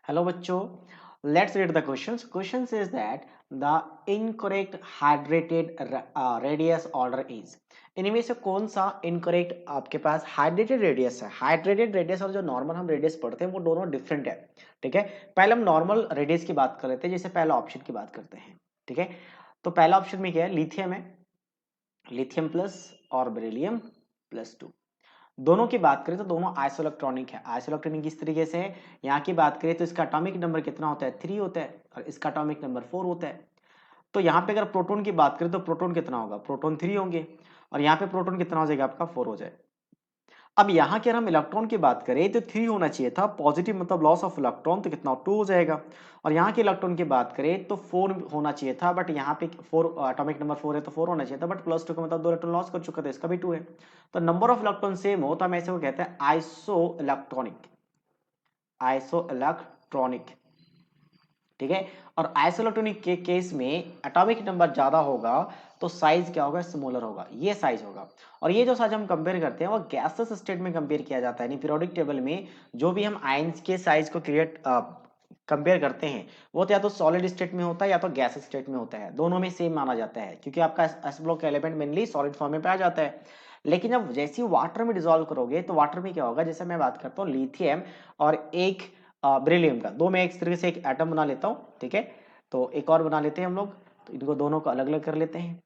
Hello बच्चों, let's read the questions. Question is that the incorrect hydrated radius order is. इनमें से कौन सा इनकरेक्ट आपके पास हाइड्रेटेड रेडियस है? हाइड्रेटेड रेडियस और जो नॉर्मल हम रेडियस पढ़ते हैं वो दोनों डिफरेंट है. ठीक है, पहले हम नॉर्मल रेडियस की बात कर लेते हैं. जैसे पहला ऑप्शन की बात करते हैं. ठीक है, तो पहला ऑप्शन में क्या है? लिथियम है, लिथियम प्लस और बेरिलियम +2. दोनों की बात करें तो दोनों आइसोइलेक्ट्रॉनिक है. आइसोइलेक्ट्रॉनिक किस तरीके से है? यहाँ की बात करें तो इसका एटॉमिक नंबर कितना होता है? 3 होता है और इसका एटॉमिक नंबर 4 होता है. तो यहाँ पे अगर प्रोटॉन की बात करें तो प्रोटॉन कितना होगा? प्रोटॉन 3 होंगे और यहाँ पे प्रोटॉन कितना हो जाएगा? आपका 4 हो जाए. अब यहाँ के अगर हम इलेक्ट्रॉन की बात करें तो 3 होना चाहिए था. पॉजिटिव मतलब लॉस ऑफ इलेक्ट्रॉन, तो कितना 2 हो जाएगा. और यहाँ के इलेक्ट्रॉन की बात करें तो 4 होना चाहिए था, बट यहाँ पे 4 एटॉमिक नंबर 4 है तो 4 होना चाहिए था, बट +2 का मतलब 2 इलेक्ट्रॉन लॉस कर चुका था, इसका भी 2 है. तो नंबर ऑफ इलेक्ट्रॉन सेम हो तो हम ऐसे को कहते हैं आइसो इलेक्ट्रॉनिक. Iso electronic. ठीक है, और आइसोइलेक्ट्रॉनिक के केस में एटॉमिक नंबर ज्यादा होगा तो साइज क्या होगा? स्मॉलर होगा. ये साइज होगा. और ये जो साइज हम कंपेयर करते हैं वो गैसेस स्टेट में कंपेयर किया जाता है. यानी पीरियोडिक टेबल में जो भी हम आयंस के साइज को क्रिएट कंपेयर करते हैं वो तो या तो सॉलिड स्टेट में होता है या तो गैस स्टेट में होता है. दोनों में सेम माना जाता है क्योंकि आपका S block element mainly solid form में पाया जाता है. लेकिन जब जैसे ही वाटर में डिसॉल्व करोगे तो वाटर में क्या होगा? जैसे मैं बात करता हूँ लिथियम और एक बेरिलियम का, दो में एक तरीके से एक एटम बना लेता हूँ. ठीक है, तो एक और बना लेते हैं हम लोग. तो इनको दोनों को अलग अलग कर लेते हैं.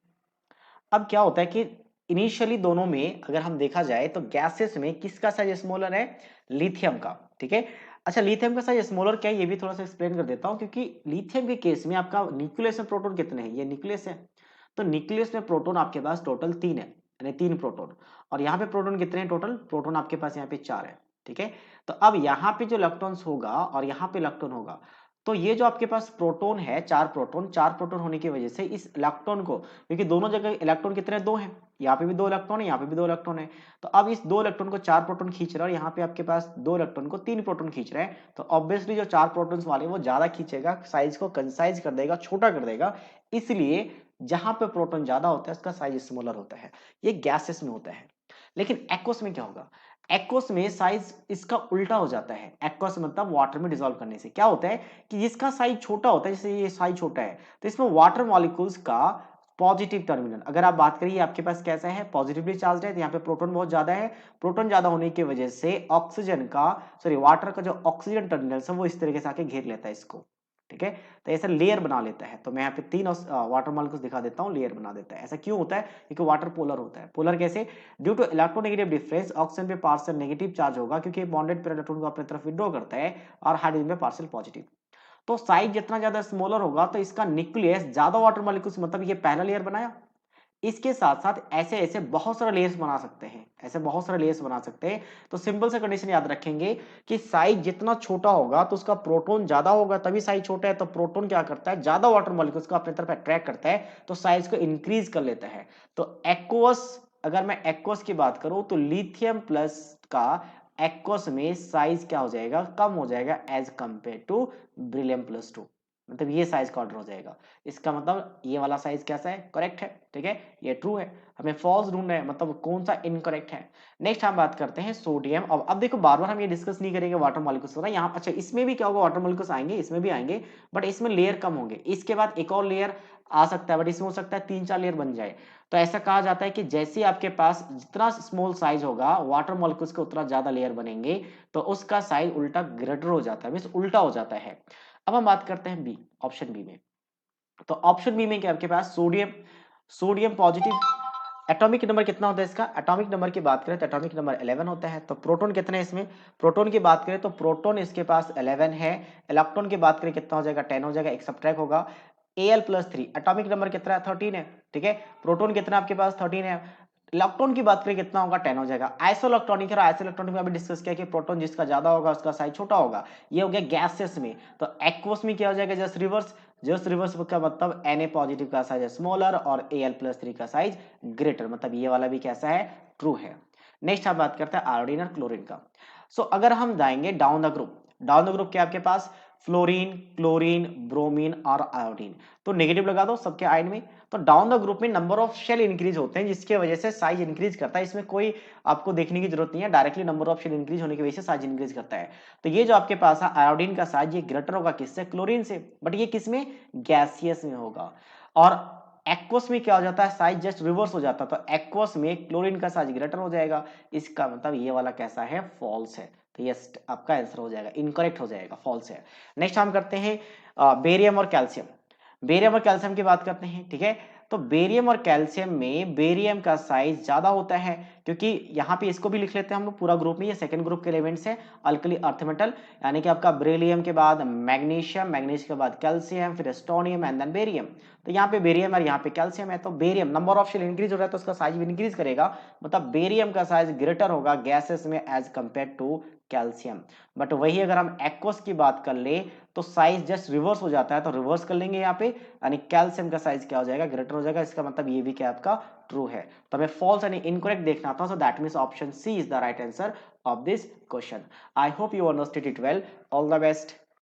अब क्या होता है कि इनिशियली दोनों में अगर हम देखा जाए तो गैसेस में किसका साइज स्मॉलर है? लिथियम का. ठीक है, अच्छा लिथियम का साइज स्मॉलर क्या है ये भी थोड़ा सा एक्सप्लेन कर देता हूं. क्योंकि लिथियम के केस में आपका न्यूक्लियस में प्रोटॉन कितने हैं? ये न्यूक्लियस है. तो न्यूक्लियस में प्रोटॉन आपके पास टोटल 3 है, यानी 3 प्रोटॉन. और यहाँ पे प्रोटॉन कितने हैं टोटल? प्रोटॉन आपके पास यहाँ पे 4 है. ठीक है, तो अब यहाँ पे जो इलेक्ट्रॉन्स होगा और यहाँ पे इलेक्ट्रॉन होगा, तो ये जो आपके पास प्रोटॉन है, 4 प्रोटॉन, 4 प्रोटॉन होने की वजह से इस इलेक्ट्रॉन को, क्योंकि दोनों जगह इलेक्ट्रॉन कितने? 2 हैं. यहाँ पे भी 2 इलेक्ट्रॉन है, यहाँ पे भी 2 इलेक्ट्रॉन है. तो अब इस 2 इलेक्ट्रॉन को 4 प्रोटॉन खींच रहा है और यहाँ पे आपके पास 2 इलेक्ट्रॉन को 3 प्रोटॉन खींच रहे हैं. तो ऑब्वियसली जो 4 प्रोटॉन्स वाले वो ज्यादा खींचेगा, साइज को कंसाइज कर देगा, छोटा कर देगा. इसलिए जहां पे प्रोटॉन ज्यादा होता है उसका साइज स्मॉलर होता है. ये गैसेस में होता है. लेकिन एक्वस में क्या होगा? एक्वस में साइज इसका उल्टा हो जाता है. एक्वस मतलब वाटर में डिसॉल्व करने से क्या होता है कि जिसका साइज छोटा होता है, जैसे ये साइज छोटा है, तो इसमें वाटर मॉलिक्यूल्स का पॉजिटिव टर्मिनल अगर आप बात करिए आपके पास कैसा है? पॉजिटिवली चार्ज है. तो यहाँ पे प्रोटॉन बहुत ज्यादा है. प्रोटॉन ज्यादा होने की वजह से ऑक्सीजन का, सॉरी वाटर का जो ऑक्सीजन टर्मिनल है वो इस तरीके से आके घेर लेता है इसको. ठीक है, तो ऐसा लेयर बना लेता है. तो मैं यहाँ पे 3 वाटर मॉलिक्यूल्स दिखा देता हूँ, लेयर बना देता है. ऐसा क्यों होता है? क्योंकि वाटर पोलर होता है. पोलर कैसे? Due to electronegative difference oxygen पे पार्शियल नेगेटिव चार्ज होगा क्योंकि बॉन्डेड पेयर इलेक्ट्रॉन को अपनी तरफ विड्रॉ करता है और हाइड्रोजन में पार्शियल पॉजिटिव. तो साइज जितना ज्यादा स्मॉलर होगा तो इसका न्यूक्लियस ज्यादा वाटर मॉलिक्यूल्स, मतलब ये पहला लेयर बनाया. इसके साथ साथ ऐसे ऐसे बहुत सारे लेयर्स बना सकते हैं, ऐसे बहुत सारे लेयर्स बना सकते हैं. तो सिंपल सा कंडीशन याद रखेंगे कि साइज जितना छोटा होगा तो उसका प्रोटॉन ज्यादा होगा, तभी साइज छोटा है. तो प्रोटॉन क्या करता है? ज्यादा वाटर मॉलिक्यूल्स को अपनी तरफ अट्रैक्ट करता है, तो साइज को इंक्रीज कर लेता है. तो एक्वस, अगर मैं एक्वस की बात करूं तो लिथियम प्लस का एक्वस में साइज क्या हो जाएगा? कम हो जाएगा एज कंपेयर टू बेरिलियम +2. मतलब ये साइज का ऑर्डर हो जाएगा. इसका मतलब ये वाला साइज कैसा है? करेक्ट है. ठीक है, ये ट्रू है. हमें फॉल्स ढूंढना है, मतलब कौन सा इनकरेक्ट है. नेक्स्ट हम बात करते हैं सोडियम. अब देखो बार बार हम ये डिस्कस नहीं करेंगे वाटर मॉलिक्यूल्स वाला. यहाँ अच्छा इसमें भी क्या होगा? वाटर मॉलिक्यूल्स आएंगे, इसमें भी आएंगे, बट इसमें लेयर कम होंगे. इसके बाद एक और लेयर आ सकता है, बट इसमें हो सकता है 3-4 लेयर बन जाए. तो ऐसा कहा जाता है कि जैसे आपके पास जितना स्मॉल साइज होगा वाटर मॉलिक्यूल्स के उतना ज्यादा लेयर बनेंगे, तो उसका साइज उल्टा ग्रेटर हो जाता है, मींस उल्टा हो जाता है. अब हम बात करते हैं बी, ऑप्शन बी में. तो ऑप्शन बी में क्या आपके पास? Sodium. Sodium positive. Atomic number कितना होता है इसका? एटॉमिक नंबर की बात करें तो एटॉमिक नंबर 11 होता है. तो प्रोटॉन कितने हैं इसमें? प्रोटॉन की बात करें तो प्रोटॉन इसके पास 11 है. इलेक्ट्रॉन की बात करें कितना हो जाएगा? 10 हो जाएगा, एक सब्ट्रैक्ट होगा. Al+3 एटॉमिक नंबर कितना है? 13 है. ठीक है, प्रोटॉन कितना आपके पास? 13 है. इलेक्ट्रॉन की बात करें कितना होगा? 10 हो जाएगा. आइसोइलेक्ट्रॉनिक है, आइसोइलेक्ट्रॉनिक में अभी डिस्कस किया कि प्रोटॉन जिसका ज्यादा होगा उसका साइज छोटा होगा. ये हो गया गैसेस में. तो एक्वस में क्या हो जाएगा? Just reverse. जस्ट रिवर्स का मतलब Na पॉजिटिव का साइज स्मॉलर और Al+3 का साइज ग्रेटर, मतलब ये वाला भी कैसा है? ट्रू है. नेक्स्ट हम बात करते हैं आयोडीन और क्लोरीन का. सो अगर हम जाएंगे down the group, down the group क्या आपके पास? फ्लोरीन, क्लोरीन, ब्रोमीन और आयोडीन. तो नेगेटिव लगा दो सबके आयन में. तो डाउन द ग्रुप में नंबर ऑफ शेल इंक्रीज होते हैं जिसकी वजह से साइज इंक्रीज करता है। इसमें कोई आपको देखने की जरूरत नहीं है, directly number of shell increase होने की वजह से साइज इंक्रीज करता है। तो ये जो आपके पास है आयोडीन का साइज, ये ग्रेटर होगा किससे? क्लोरीन से, बट ये किस में? गैसियस में होगा। और एक्वस में क्या हो जाता है? साइज जस्ट रिवर्स हो जाता है, तो एक्वस में क्लोरीन का साइज ग्रेटर हो जाएगा। इसका मतलब ये वाला कैसा है? फॉल्स है। तो ये आपका आंसर हो जाएगा, इनकरेक्ट हो जाएगा, फॉल्स है। नेक्स्ट हम करते हैं बेरियम और कैल्शियम। बेरियम और कैल्शियम की बात करते हैं, ठीक है। तो बेरियम और कैल्शियम में बेरियम का साइज ज्यादा होता है, क्योंकि यहाँ पे इसको भी लिख लेते हैं हम लोग पूरा ग्रुप में, ये सेकंड ग्रुप के एलिमेंट्स है, अल्कली अर्थ मेटल, यानी कि आपका बेरिलियम के बाद मैग्नीशियम, मैग्नीशियम के बाद कैल्शियम, फिर स्टोनियम एंड देन बेरियम। तो यहाँ पे बेरियम और यहाँ पे कैल्शियम है, तो barium number of shell increase हो रहा है तो उसका साइज भी इंक्रीज करेगा, मतलब बेरियम का साइज ग्रेटर होगा गैसेस में as compare to calcium. But वही अगर हम एक्वस की बात कर ले तो साइज जस्ट रिवर्स हो जाता है, तो रिवर्स कर लेंगे यहाँ पे, यानी कैल्शियम का साइज क्या हो जाएगा? ग्रेटर हो जाएगा। इसका मतलब ये भी क्या आपका ट्रू है। तो हमें फॉल्स यानी इनकरेक्ट देखना था, so that means option C is the right answer of this question. I hope you understood it well. All the best.